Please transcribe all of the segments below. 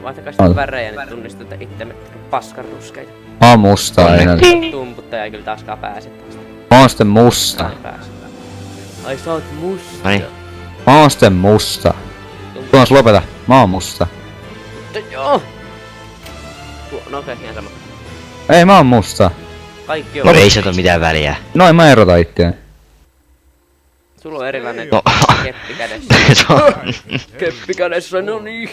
Vaihtakaa sitä värejä, niin tunnistutte ittemme paskanruskeita. Mä oon musta aina. Tumputtaja ei kyllä taaskaan pääse tästä. Mä oon sitten musta. Ei pääse. Ai sä oot musta. Noniin. Mä oon sitten musta. Tuomas lopeta. Mä oon musta. Joo! No okei, ihan sama. Ei mä oon musta. Kaikki on. No ei se oo mitään väliä. Noin mä erota itseäni. Sulla on erilainen No. keppi kädessä. Se on... Keppi kädessä, no niin.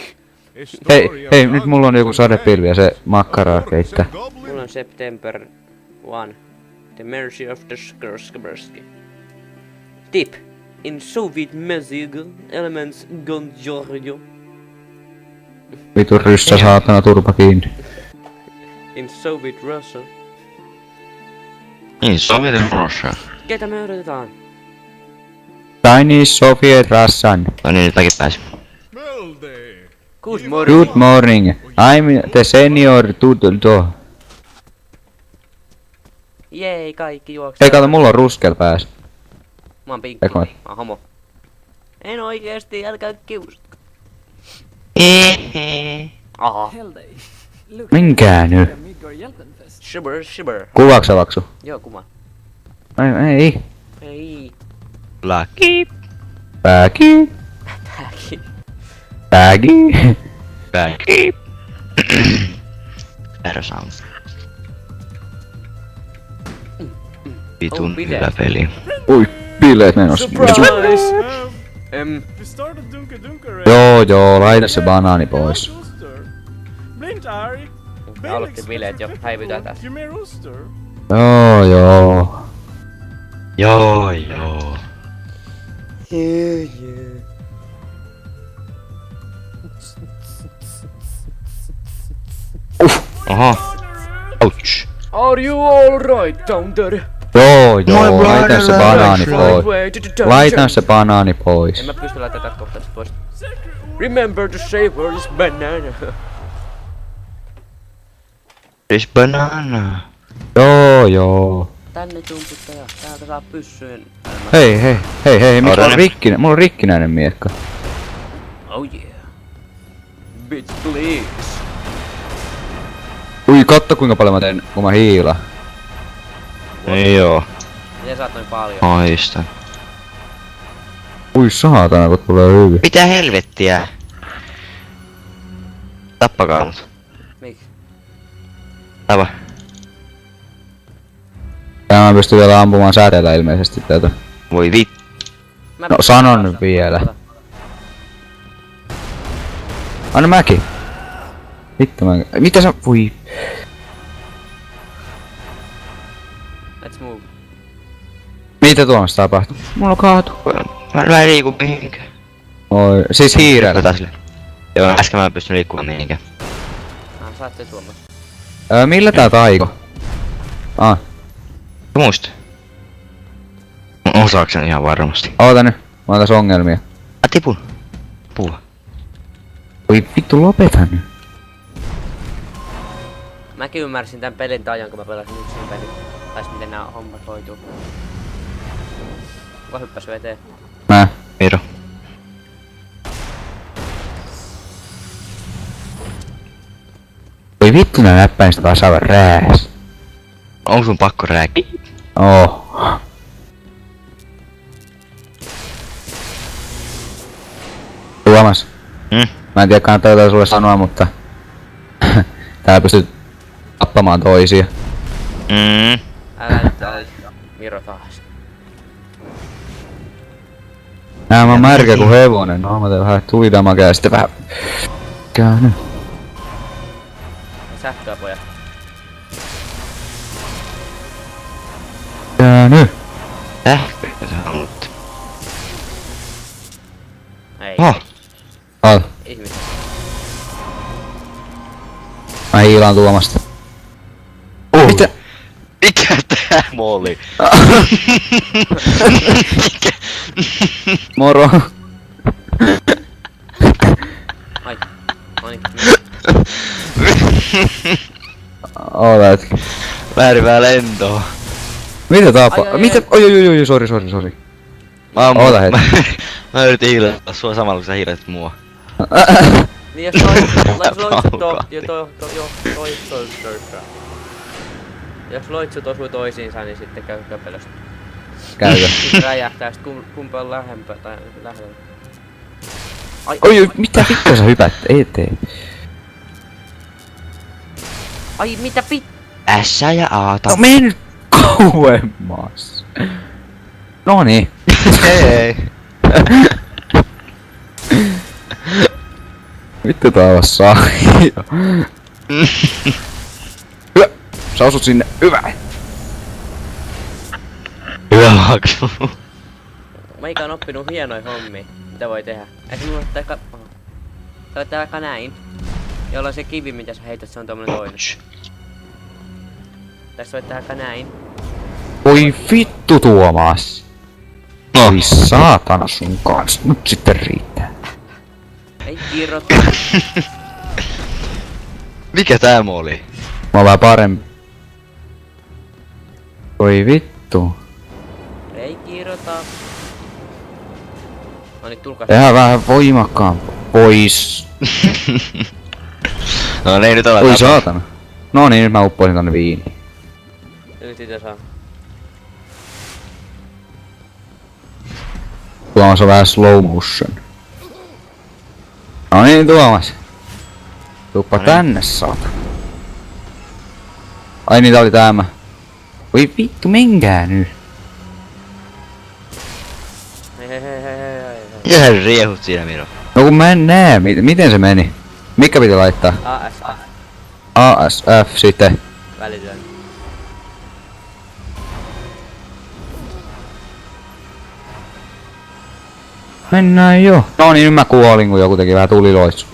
Hei, nyt mulla on joku sadepilvi ja se makkaraa keittää. Mulla on September 1. The Mercy of the Skursky. Tip. In Soviet music, elements gonjorjo. Vitu ryssä saatana turpa kiinni. In Soviet Russia. Niin, Sovjetin Russia. Ketä me odotetaan? Chinese Soviet Russian. No niin, nyt mäkin pääsin. Good morning. Good morning. I'm the senior Tudor. Jei, kaikki juoksee. Ei kato, mulla on ruskel pääs. Mä oon pinkki. Eikö mä? Mä oon homo. En oikeesti, älkää kiusatko. Aha. Minkää nyt? Shiver. Kuvaaksa Vaksu? Joo, kuma. Ei. Ei. Lucky. Baggy. Tääkin. Baggy. Lucky. Better sound. Vitun bileet. hyvä peli. Ui, bileet menos. Surprise! Joo, laita se banaani pois. Aloitti bileet jo, häivytään tästä. Joo. Joo. Oho. Ouch. Are you alright down there? Joo, laita se banaani pois. Laita se banaani pois. En mä pysty laittamaan tätä kohtaa pois. Remember to say where is banana. This banana. Joo. Tänne tumputtaja, täältä saa pyssyyn. Hei, miksi Odotan. mulla on rikkinäinen miekka. Oh yeah. Bitch please. Ui, katso kuinka paljon mä teen, kun mä hiilaan. Ei joo. Miten saat noin paljon? Haistan. Ui saatana, kun tulee hyvin. Mitä helvettiä? Tappakaa mut. Miksi? Tapa. Ja mä pystyn vielä ampumaan säteellä ilmeisesti tätä. Voi vit. No sanon nyt vielä. Anna mäkin. Vittu mä... Mitä sä... Voi... Let's move. Mitä tuomassa tapahtuu? Mulla kaatu. Mä en liiku mihinkään. Oi, siis hiirellä. Tätä sille. Joo, äsken mä en pystynyt liikkumaan mihinkään. Saatte Suomessa. Millä tää taiko? Muista. Osaakseni ihan varmasti. Oota nyt. Mä oon tässä ongelmia. Mä tipun. Puhua. Oi vittu lopeta nyt. Mäkin ymmärsin tän pelin tajan, kun mä pelasin yksin pelin. Tai miten nää hommat hoituu. Kuka hyppäsy eteen? Mä. Miro. Oi vittu nää näppäistä taas aivan rääs. Onko sun pakko rääkki? Tuomas. Hmm? Mä en tiedä kannattaa jotain sulle sanoa, mutta... Täällä pystyt tappamaan toisia. Älä nyt Miro taas. Nää on märkä ku hevonen. No mä teen vähän tulidamakea ja sitten vähän... Käänny. Sähköä pojat. Käänny. Sähköitä sä haluat. Ei. Al. Ihmiset. Mä hiilaan Tuomasta. Mitä? Mikä tää oli? Moro. Ai. Noniin. Oota hetki. Väärivää lentoa. Mitä tapa? Ai. Mitä? Oi, sori. Oota hetki. Mä yritin hiilata sua samalla kun sä hiilasit mua. Niin jos loitsut jos loitsut osuu toisiinsa, niin sitten käy köpelöstä. Käykö? Sitten räjähtää, sit kumpi on lähempää tai lähellä. Oi, mitä vittua sä hypät eteen? Ai mitä Ässä ja Aata. No mene nyt kauemmas. Noniin. Hei. Vittu taas saa. Hyvä. Sä osut sinne. Hyvä. Hyvä maksu. Meikä on oppinut hienoja hommia, mitä voi tehdä. Eikö mulla tää Tää vaikka näin. Jolla on se kivi, mitä sä heität, se on tommonen toinen. Tässä voit tehdä näin. Voi vittu Tuomas. Oi saatana sun kans. Nyt sitten riittää. Ei kirjoita. Mikä tää oli? Mä oon vähän parempi. Oi vittu. Ei kirjoita. No niin, tulkaa. Tehdään vähän voimakkaan pois. No niin, nyt ollaan Oi tapa. saatana. No niin, nyt mä uppoisin tonne viiniin. Nyt sitä saa. Tuomas on vähän slow motion. No niin Tuomas. Tuppa No niin. tänne saatana. Ai niin, tää oli tämä. Oi vittu, menkää nyt. Hei. Ja sä riehut siinä, Miro. No kun mä en näe, miten se meni? Mikä piti laittaa? ASF. ASF sitten. Välitön. Mennään jo. No niin, nyt mä kuolin, kun joku teki vähän tuliloitsu.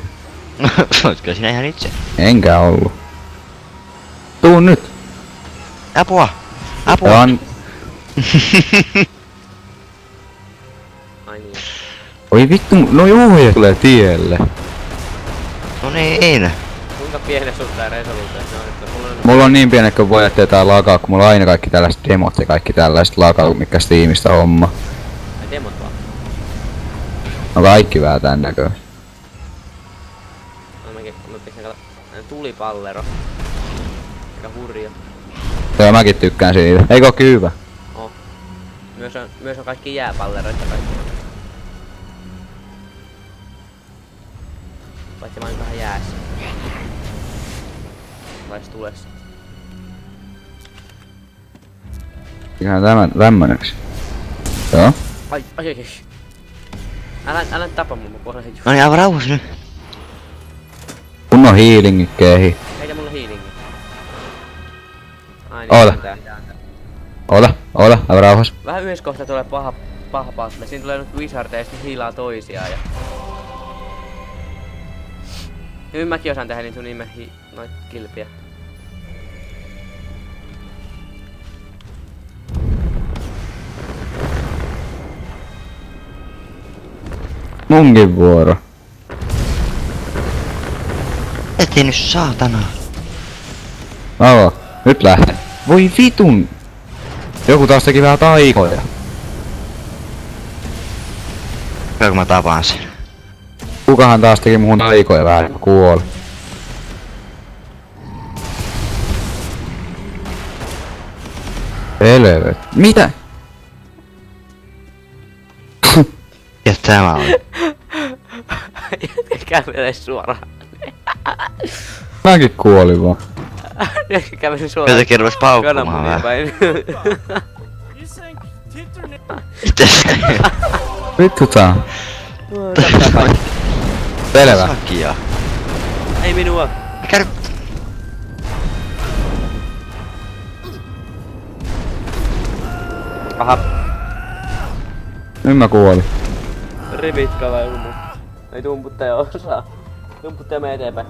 Ootko sinä ihan itse? Enkä ollu. Tuu nyt. Apua! Ja Apua! on... Ai niin. Oi vittu, no juoja tulee tielle. No niin. Kuinka pienen sun tää resoluutio on, että mulla on... Mulla on niin pienet, kun voi jättää jotain lakaa, kun mulla on aina kaikki tällaiset demot ja kaikki tällaiset lakaa, mikä Steamista homma. Ai demot vaan. No kaikki vähän tän näköä. No mä pistän kato... Tulipallero. Aika hurja. Joo, mäkin tykkään siitä. Eikö ookin hyvä? Oh. Myös on kaikki jääpalleroita kaikki. Paitsi mä oon vähän jäässä. Vais tulessa. Ihan tämmönäks. Joo. Ai. Älä tapa mun kohdalla heti. No niin, aivan rauhassa nyt. Kunnon healingit kehi. Heitä mulle healingi. Ai Oota. niin, tää. Oota, aivan rauhas. Vähän yhdessä kohtaa tulee paha battle. Siinä tulee nyt wizardeja ja sitten hiilaa toisiaan ja... Ja nyt mäkin osaan tehdä niitä sun noit kilpiä. Munkin vuoro. Ettei nyt saatana. Oo, nyt lähtee. Voi vitun! Joku taas teki vähän taikoja. Kyllä kun mä tapaan sen. Kukahan taas teki muhun taikoja vähän, kun kuoli. Helvet. Mitä? Ja tämä on. Kävele suoraan. Mäkin kuolin vaan. Kävele suoraan. Jotenkin rupes paukkumaan Kananmunia vähän. päin. Mitäs? Vittu tää. Selvä. Sakia. Ei minua. Mikä nyt? Aha. Nyt mä kuolin. Rivitka vai umu? Ei tumputtaja osaa. Tumputtaja mene eteenpäin.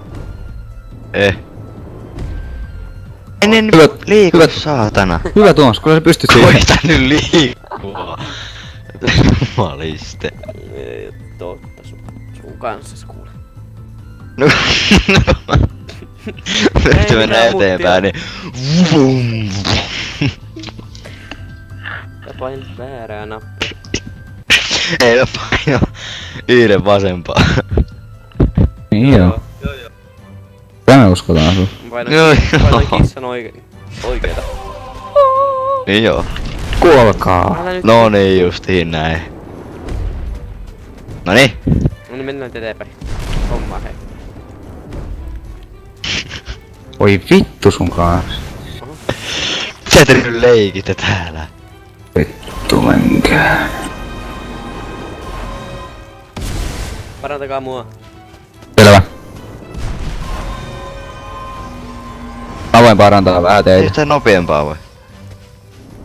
Ennen Hyvä- liiku, hyvä- saatana. Hyvä Tuomas, kyllä sä pystyt siihen. Koita nyt liikkua. Jumaliste. Ei, totta sun kanssas kuule. No. Nyt mennään mitään eteenpäin, niin... Vum. Sä painat väärää nappia. Ei mä paino yhden vasempaa. Niin joo. Tämä uskotaan sun. Joo, Painoin joo. kissan oikeeta. Niin joo. Kuolkaa. Älä nyt. No niin justiin näin. Noniin. No niin, mennään eteenpäin. Homma hei. Oi vittu sun kanssa. Sä et nyt leikitä täällä. Vittu menkää. Parantakaa mua. Selvä. Mä voin parantaa vähän Ei teitä. tää nopeampaa vai?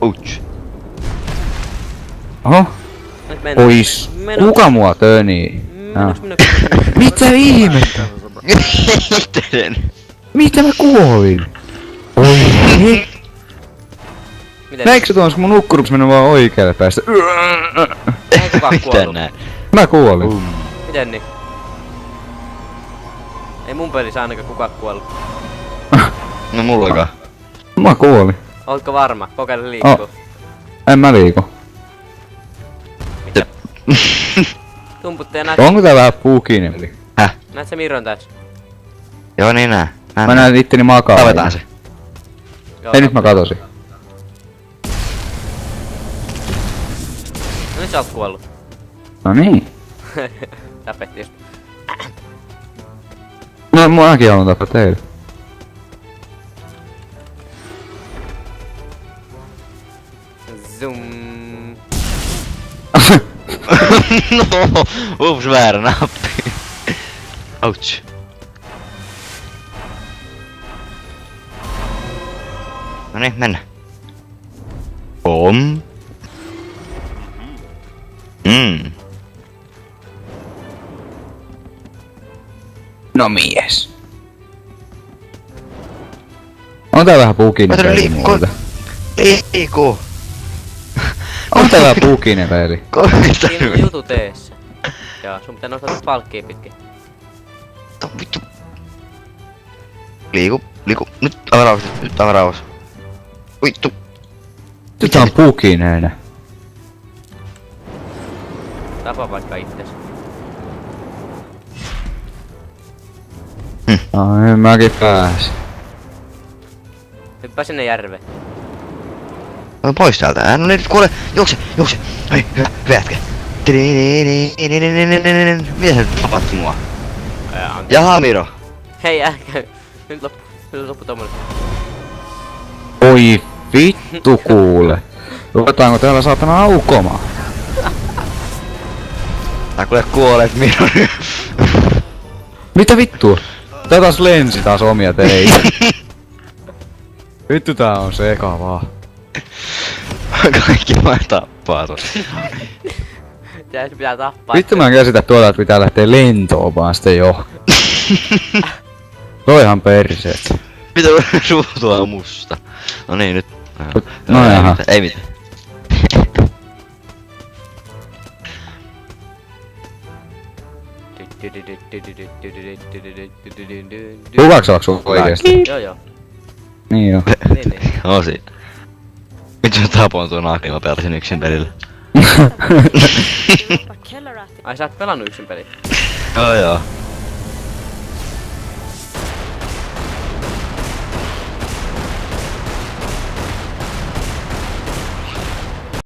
Ouch. Oho. Nyt mennään. Ois. Meno. Kuka mua tönii? Mennä. Mitä ihmettä? Miten? Mitä mä kuolin? Oi. Miten? Näikö se tuossa mun nukkuruks mennyt vaan oikealle päästä? Ei kukaan Miten kuollut. näin? Mä kuolin. Miten niin? Ei mun pelissä ainakaan kukaan kuollut. No mullakaan. Mä kuolin. Ootko varma? Kokeile liikkuu. En mä liiku. Mitä? Tumputte ja näet, Onko tää vähän puukinen peli? näet se Miron tässä. Joo niin nää. Mä näen itteni makaa. Tapetaan se. Joo, Ei nyt mä katosin. No nyt sä oot kuollut. No niin. Tapetti just. No muakin haluan tappaa teille. Zoom. No, ups, väärä nappi. Ouch. No niin, mennä. Pom. No mies. On tää vähän puukinen Mä tulin peli liikko- multa. Liiku. On tää vähän puukinen peli. Siinä on jutut eessä. Joo, sun pitää nostaa tästä palkkia pitkin. Vittu. Liiku. Nyt aivan rauhassa. Vittu. Nyt tää on puukinen. Tapa vaikka itses. Ai mäkin pääsin. Hyppää sinne järveen. No pois täältä. No nyt kuole. Juokse. Ai, hyvä jätkä. Mitä sä nyt tapat mua? Jaha, Miro. Hei ähkä. Nyt loppu tommonen. Oi vittu kuule. Ruvetaanko täällä saatana aukomaan? Tää kuule kuolet, Miro. Mitä vittua? Tää taas lensi taas omia teitä. Vittu tää on sekavaa. Kaikki vaan tappaa tuossa. Tää se pitää tappaa. Vittu mä en käsitä tuolta, että pitää lähteä lentoon vaan sitten jo. Toihan perseet. Mitä ruutua on musta? No niin, nyt. No ei jaha. mitään, ei mitään. Luvaksavaaks sun oikeesti? Joo. Niin joo. Niin. Oo siinä. Nyt mä tapoin tuon Aki, mä pelasin yksin pelillä. Ai sä oot pelannut yksin peli. Joo.